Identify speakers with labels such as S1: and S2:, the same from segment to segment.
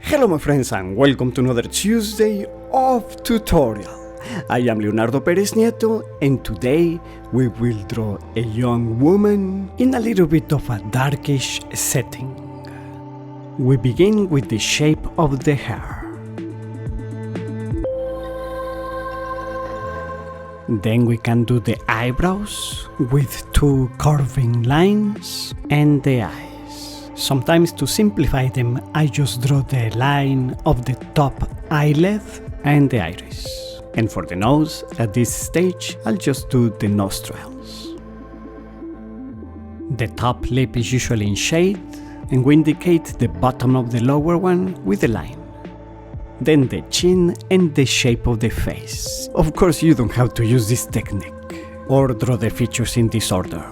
S1: Hello my friends and welcome to another Tuesday of tutorial. I am Leonardo Perez Nieto and today we will draw a young woman in a little bit of a darkish setting. We begin with the shape of the hair. Then we can do the eyebrows with two curving lines and the eyes. Sometimes to simplify them, I just draw the line of the top eyelid and the iris. And for the nose, at this stage, I'll just do the nostrils. The top lip is usually in shade, and we indicate the bottom of the lower one with a line. Then the chin and the shape of the face. Of course, you don't have to use this technique, or draw the features in this order.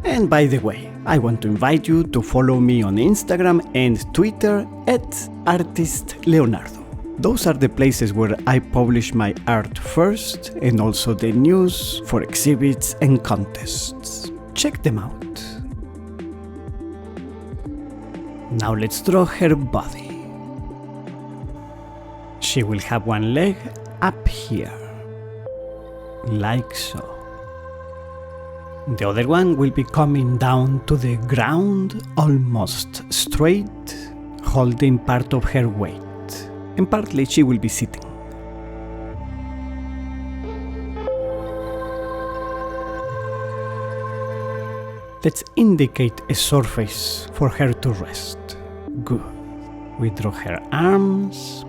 S1: And by the way, I want to invite you to follow me on Instagram and Twitter @ArtistLeonardo. Those are the places where I publish my art first and also the news for exhibits and contests. Check them out. Now let's draw her body. She will have one leg up here, like so. The other one will be coming down to the ground almost straight, holding part of her weight, and partly she will be sitting. Let's indicate a surface for her to rest. Good. We draw her arms,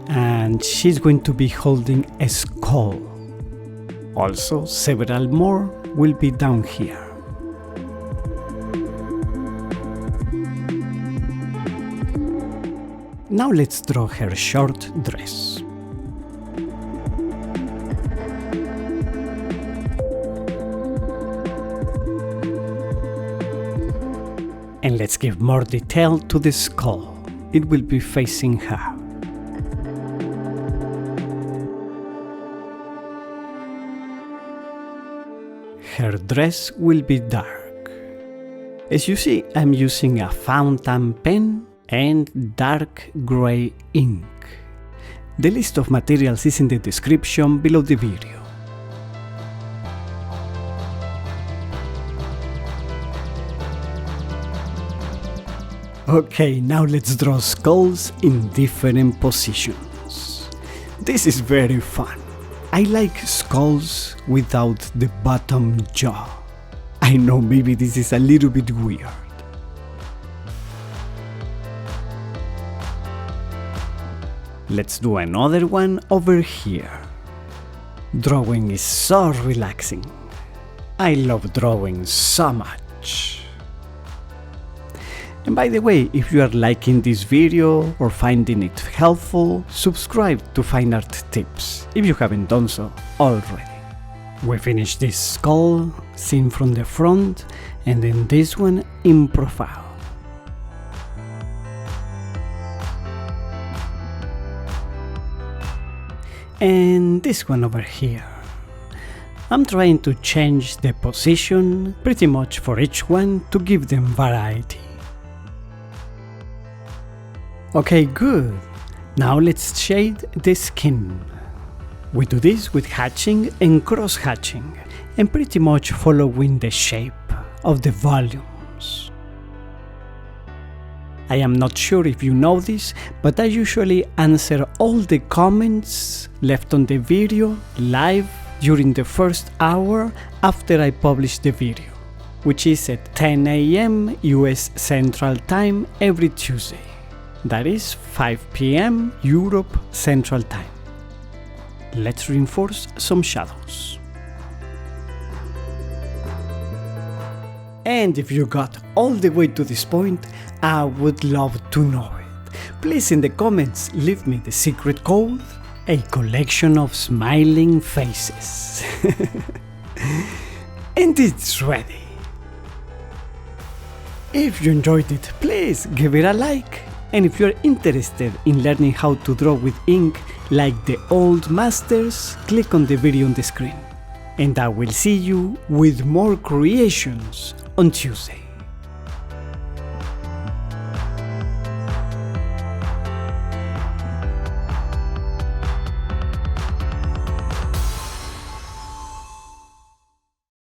S1: and she's going to be holding a skull. Also, several more will be down here. Now let's draw her short dress. And let's give more detail to the skull. It will be facing her. Her dress will be dark. As you see, I'm using a fountain pen and dark gray ink. The list of materials is in the description below the video. Okay, now let's draw skulls in different positions. This is very fun. I like skulls without the bottom jaw. I know maybe this is a little bit weird. Let's do another one over here. Drawing is so relaxing. I love drawing so much. And by the way, if you are liking this video or finding it helpful, subscribe to Fine Art Tips if you haven't done so already. We finished this skull seen from the front and then this one in profile. And this one over here. I'm trying to change the position pretty much for each one to give them variety. Okay, good. Now let's shade the skin. We do this with hatching and cross hatching and pretty much following the shape of the volumes. I am not sure if you know this, but I usually answer all the comments left on the video live during the first hour after I publish the video, which is at 10 AM US Central Time every Tuesday. That is 5 PM Europe Central Time. Let's reinforce some shadows. And if you got all the way to this point, I would love to know it. Please in the comments leave me the secret code, a collection of smiling faces. And it's ready. If you enjoyed it, please give it a like. And if you're interested in learning how to draw with ink like the old masters, click on the video on the screen. And I will see you with more creations on Tuesday.